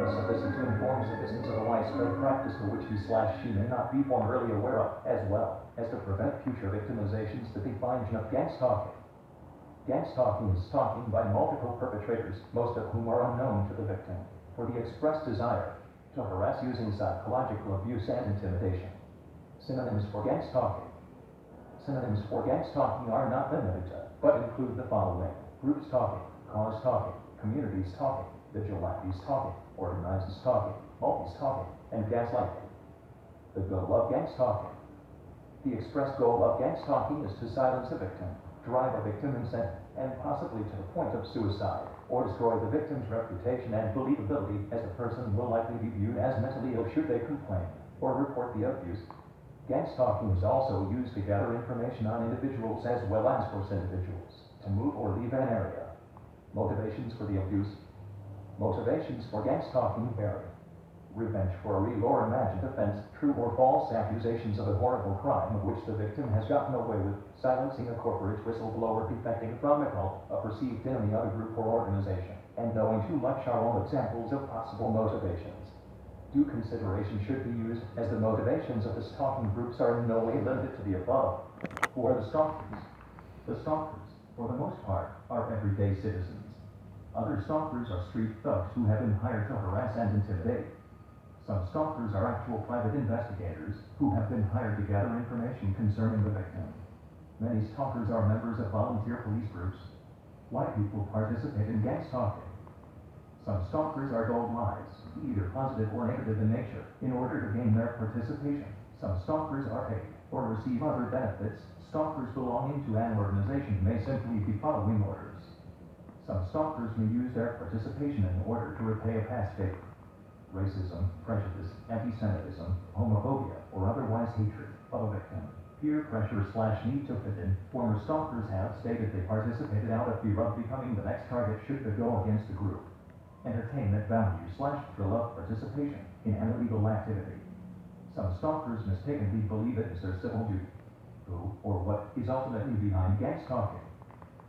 A solicitude informs the business of a widespread practice for which he/she may not be formerly aware of, as well as to prevent future victimizations. The definition of gang stalking. Gang stalking is stalking by multiple perpetrators, most of whom are unknown to the victim, for the express desire to harass using psychological abuse and intimidation. Synonyms for gang stalking. Synonyms for gang stalking are not limited to, but include the following: group stalking, cause stalking, community stalking, vigilante stalking, organized stalking, multi-stalking, and gaslighting. The goal of gang stalking. The express goal of gang stalking is to silence a victim, drive a victim insane, and possibly to the point of suicide, or destroy the victim's reputation and believability, as the person will likely be viewed as mentally ill should they complain or report the abuse. Gang stalking is also used to gather information on individuals as well as force individuals to move or leave an area. Motivations for the abuse. Motivations for gang stalking vary. Revenge for a real or imagined offense, true or false accusations of a horrible crime of which the victim has gotten away with, silencing a corporate whistleblower defecting from a cult, a perceived enemy of a group or organization, and knowing too much are all examples of possible motivations. Due consideration should be used, as the motivations of the stalking groups are in no way limited to the above. Who are the stalkers? The stalkers, for the most part, are everyday citizens. Other stalkers are street thugs who have been hired to harass and intimidate. Some stalkers are actual private investigators who have been hired to gather information concerning the victim. Many stalkers are members of volunteer police groups. Why people participate in gang stalking? Some stalkers are told lies, either positive or negative in nature, in order to gain their participation. Some stalkers are paid or receive other benefits. Stalkers belonging to an organization may simply be following orders. Some stalkers may use their participation in order to repay a past favor. Racism, prejudice, anti-Semitism, homophobia, or otherwise hatred of a victim. Peer pressure/need to fit in. Former stalkers have stated they participated out of fear of becoming the next target should they go against the group. Entertainment value/thrill of participation in an illegal activity. Some stalkers mistakenly believe it is their civil duty. Who or what is ultimately behind gang stalking?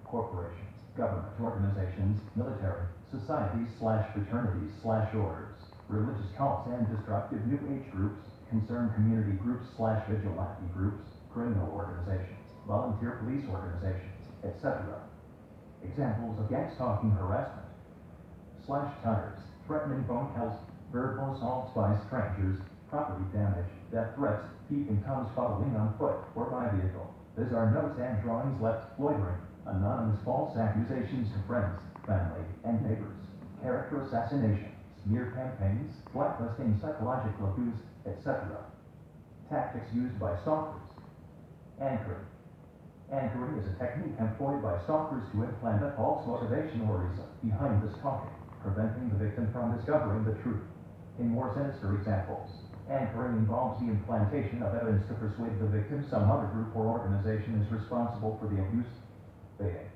Corporations, government organizations, military, societies/fraternities/orders, religious cults and destructive New Age groups, concerned community groups/vigilante groups, criminal organizations, volunteer police organizations, etc. Examples of gang stalking: harassment, slash tires, threatening phone calls, verbal assaults by strangers, property damage, death threats, keeping Tom's following on foot or by vehicle. These are notes and drawings left, loitering, anonymous false accusations to friends, family, and neighbors, character assassination, smear campaigns, blacklisting, psychological abuse, etc. Tactics used by stalkers. Anchoring. Anchoring is a technique employed by stalkers to implant a false motivation or reason behind the stalking, preventing the victim from discovering the truth. In more sinister examples, anchoring involves the implantation of evidence to persuade the victim some other group or organization is responsible for the abuse. Baiting.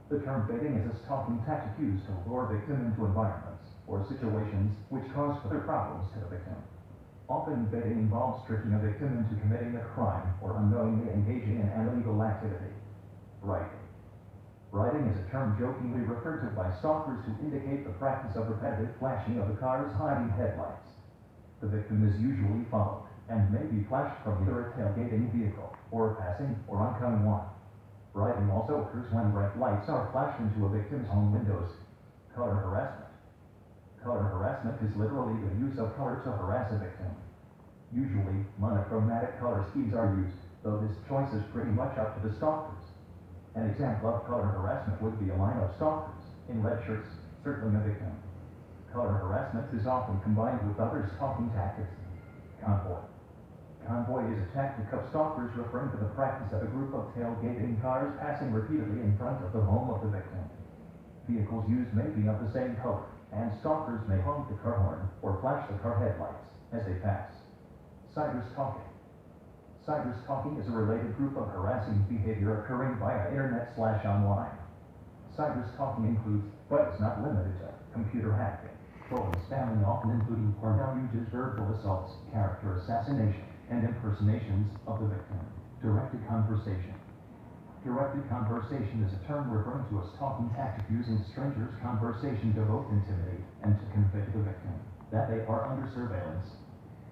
The term baiting is a stalking tactic used to lure a victim into environments or situations which cause further problems to the victim. Often baiting involves tricking a victim into committing a crime or unknowingly engaging in an illegal activity. Writing. Writing is a term jokingly referred to by stalkers to indicate the practice of repetitive flashing of the car's hiding headlights. The victim is usually followed and may be flashed from either a tailgating vehicle or a passing or oncoming one. Writing also occurs when red lights are flashed into a victim's home windows. Color harassment. Color harassment is literally the use of color to harass a victim. Usually, monochromatic color schemes are used, though this choice is pretty much up to the stalkers. An example of color harassment would be a line of stalkers in red shirts circling a victim. Color harassment is often combined with other stalking tactics. Convoy. Convoy is a tactic of stalkers referring to the practice of a group of tailgating cars passing repeatedly in front of the home of the victim. Vehicles used may be of the same color, and stalkers may honk the car horn or flash the car headlights as they pass. Cyberstalking. Cyberstalking is a related group of harassing behavior occurring via internet/online. Cyberstalking includes, but is not limited to, computer hacking, trolling, spamming, often including porn uses, verbal assaults, character assassination, and impersonations of the victim. Directed conversation. Directed conversation is a term referring to a stalking tactic using strangers' conversation to both intimidate and to convict the victim. that they are under surveillance.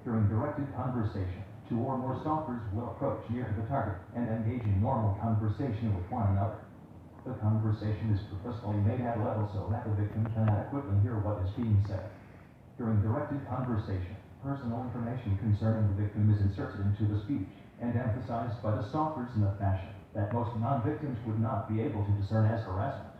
During directed conversation, two or more stalkers will approach near to the target and engage in normal conversation with one another. The conversation is purposefully made at a level so that the victim can adequately hear what is being said. During directed conversation, personal information concerning the victim is inserted into the speech and emphasized by the stalkers in a fashion that most non-victims would not be able to discern as harassment.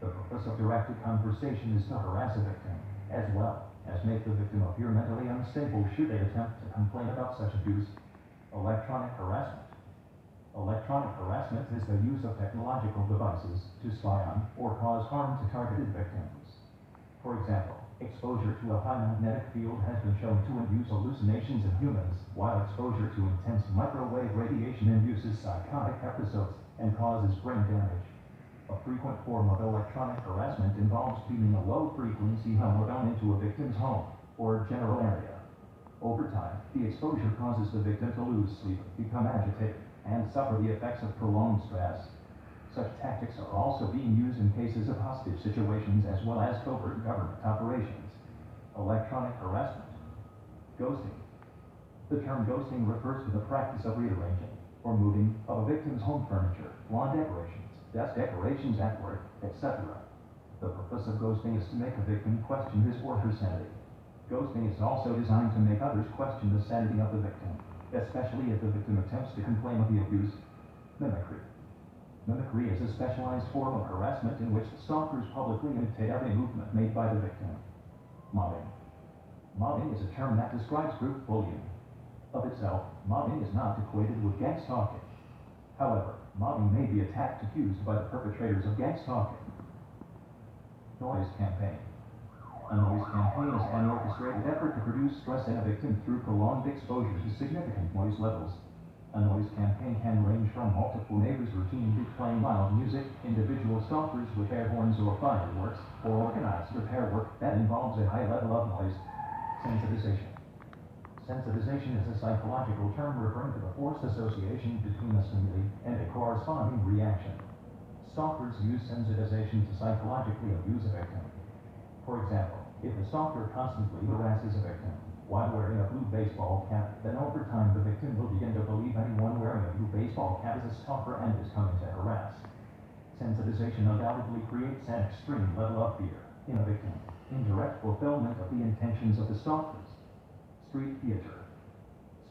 The purpose of directed conversation is to harass a victim, as well as make the victim appear mentally unstable should they attempt to complain about such abuse. Electronic harassment. Electronic harassment is the use of technological devices to spy on or cause harm to targeted victims. For example, exposure to a high magnetic field has been shown to induce hallucinations in humans, while exposure to intense microwave radiation induces psychotic episodes and causes brain damage. A frequent form of electronic harassment involves beaming a low-frequency homodome into a victim's home or general area. Over time, the exposure causes the victim to lose sleep, become agitated, and suffer the effects of prolonged stress. Such tactics are also being used in cases of hostage situations as well as covert government operations. Electronic harassment. Ghosting. The term ghosting refers to the practice of rearranging or moving of a victim's home furniture, lawn decorations, desk decorations at work, etc. The purpose of ghosting is to make a victim question his or her sanity. Ghosting is also designed to make others question the sanity of the victim, especially if the victim attempts to complain of the abuse. Mimicry. Mimicry is a specialized form of harassment in which the stalkers publicly imitate every movement made by the victim. Mobbing. Mobbing is a term that describes group bullying. Of itself, mobbing is not equated with gang stalking. However, mobbing may be a tactic used by the perpetrators of gang stalking. Noise campaign. A noise campaign is an orchestrated effort to produce stress in a victim through prolonged exposure to significant noise levels. A noise campaign can range from multiple neighbors routinely playing loud music, individual stalkers with air horns or fireworks, or organized repair work that involves a high level of noise. Sensitization. Sensitization is a psychological term referring to the forced association between a stimuli and a corresponding reaction. Stalkers use sensitization to psychologically abuse a victim. For example, if a stalker constantly harasses a victim while wearing a blue baseball cap, then over time the victim will begin to believe anyone wearing a blue baseball cap is a stalker and is coming to harass. Sensitization undoubtedly creates an extreme level of fear in a victim, in direct fulfillment of the intentions of the stalkers. Street theater.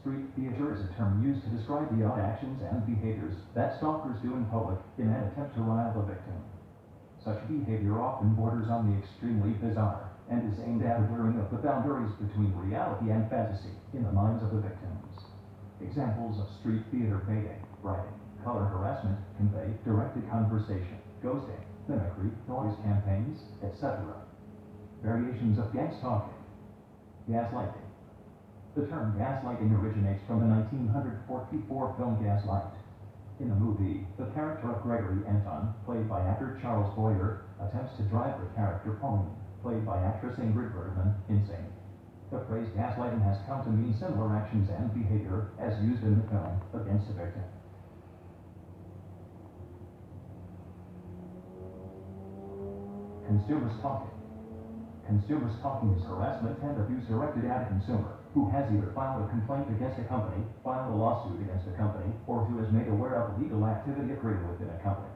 Street theater is a term used to describe the odd actions and behaviors that stalkers do in public in an attempt to rile the victim. Such behavior often borders on the extremely bizarre and is aimed at blurring of the boundaries between reality and fantasy in the minds of the victims. Examples of street theater baiting, bribing, color harassment, convey, directed conversation, ghosting, mimicry, noise campaigns, etc. Variations of gang stalking. Gaslighting. The term gaslighting originates from the 1944 film Gaslight. In the movie, the character of Gregory Anton, played by actor Charles Boyer, attempts to drive the character Pauline, played by actress Ingrid Bergman, insane. The phrase gaslighting has come to mean similar actions and behavior as used in the film against a victim. Consumer stalking. Consumer stalking is harassment and abuse directed at a consumer who has either filed a complaint against a company, filed a lawsuit against a company, or who is made aware of illegal activity occurring within a company.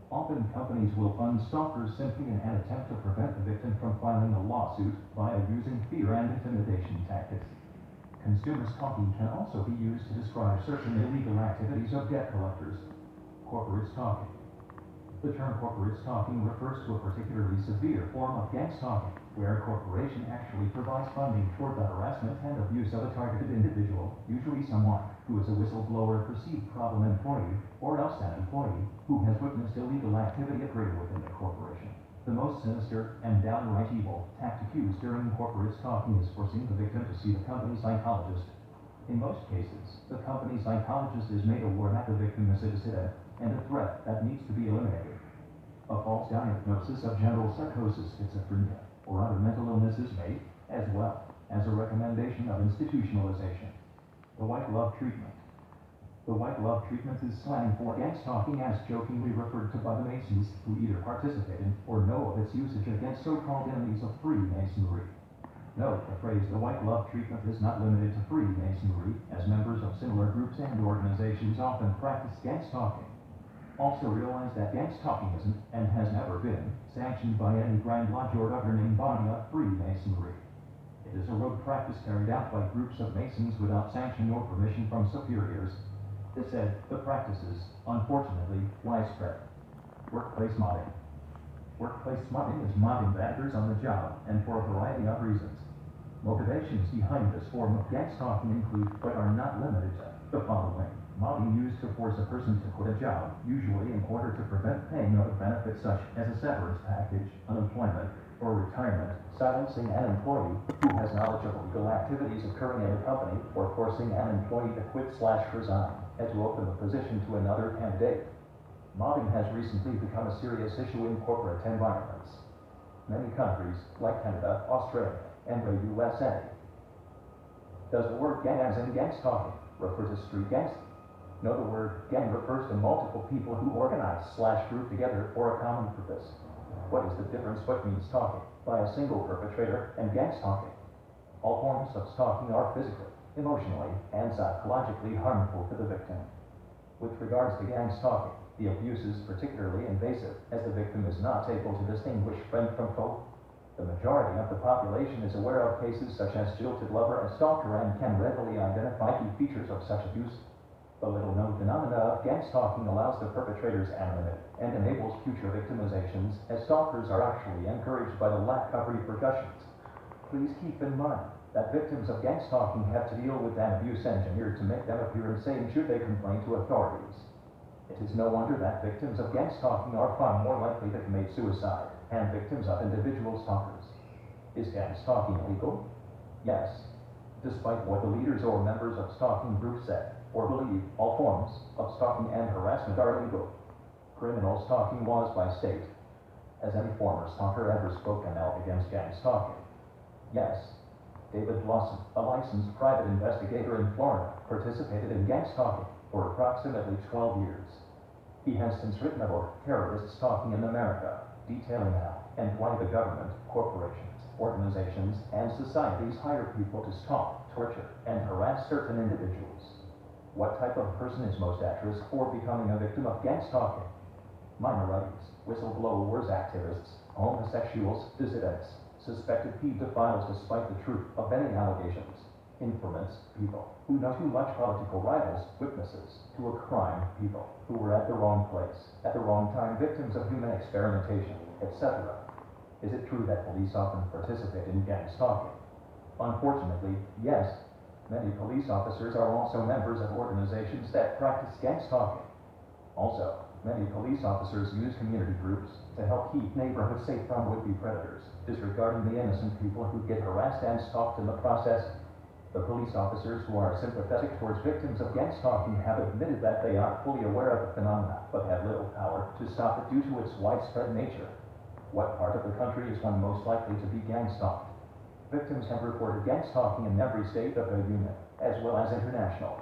Often companies will fund stalkers simply in an attempt to prevent the victim from filing a lawsuit via using fear and intimidation tactics. Consumer stalking can also be used to describe certain illegal activities of debt collectors. Corporate stalking. The term corporate stalking refers to a particularly severe form of gang stalking, where a corporation actually provides funding toward the harassment and abuse of a targeted individual, usually someone who is a whistleblower, perceived problem employee, or else an employee who has witnessed illegal activity occurring within the corporation. The most sinister and downright evil tactic used during corporate stalking is forcing the victim to see the company psychologist. In most cases, the company psychologist is made aware that the victim is a dissident and a threat that needs to be eliminated. A false diagnosis of general psychosis, schizophrenia, or other mental illness is made, as well as a recommendation of institutionalization. The white glove treatment. The white glove treatment is slang for gang stalking, as jokingly referred to by the Masons who either participate in or know of its usage against so-called enemies of Freemasonry. Note, the phrase "the white glove treatment" is not limited to Freemasonry, as members of similar groups and organizations often practice gang stalking. Also realize that gang stalking isn't, and has never been, sanctioned by any Grand Lodge or governing body of Freemasonry. It is a rogue practice carried out by groups of Masons without sanction or permission from superiors. This said, the practice is, unfortunately, widespread. Workplace mobbing. Workplace mobbing is mobbing backers on the job, and for a variety of reasons. Motivations behind this form of gang stalking include, but are not limited to, the following. Mobbing used to force a person to quit a job, usually in order to prevent paying of benefits such as a severance package, unemployment, or retirement, silencing an employee who has knowledge of illegal activities occurring in a company, or forcing an employee to quit/resign, and to open the position to another candidate. Mobbing has recently become a serious issue in corporate environments. Many countries, like Canada, Australia, and the USA. Does the word gang, as in gang stalking, refer to street gangs? No, the word gang refers to multiple people who organize/group together for a common purpose. What is the difference between stalking by a single perpetrator and gang stalking? All forms of stalking are physically, emotionally, and psychologically harmful to the victim. With regards to gang stalking, the abuse is particularly invasive, as the victim is not able to distinguish friend from foe. The majority of the population is aware of cases such as jilted lover and stalker and can readily identify key features of such abuse. The little-known phenomena of gang stalking allows the perpetrator's anonymity and enables future victimizations, as stalkers are actually encouraged by the lack of repercussions. Please keep in mind that victims of gang stalking have to deal with an abuse engineered to make them appear insane should they complain to authorities. It is no wonder that victims of gang stalking are far more likely to commit suicide and victims of individual stalkers. Is gang stalking legal? Yes. Despite what the leaders or members of stalking groups say or believe, all forms of stalking and harassment are illegal. Criminal stalking laws by state. Has any former stalker ever spoken out against gang stalking? Yes. David Lawson, a licensed private investigator in Florida, participated in gang stalking for approximately 12 years. He has since written a book, Terrorist Stalking in America, detailing how and why the government, corporations, organizations, and societies hire people to stalk, torture, and harass certain individuals. What type of person is most at risk for becoming a victim of gang stalking? Minorities, whistleblowers, activists, homosexuals, dissidents, suspected pedophiles despite the truth of any allegations, informants, people who know too much, political rivals, witnesses to a crime, people who were at the wrong place, at the wrong time, victims of human experimentation, etc. Is it true that police often participate in gang stalking? Unfortunately, yes. Many police officers are also members of organizations that practice gang stalking. Also, many police officers use community groups to help keep neighborhoods safe from would-be predators, disregarding the innocent people who get harassed and stalked in the process. The police officers who are sympathetic towards victims of gang stalking have admitted that they are fully aware of the phenomena, but have little power to stop it due to its widespread nature. What part of the country is one most likely to be gang stalked? Victims have reported gang stalking in every state of the Union, as well as international.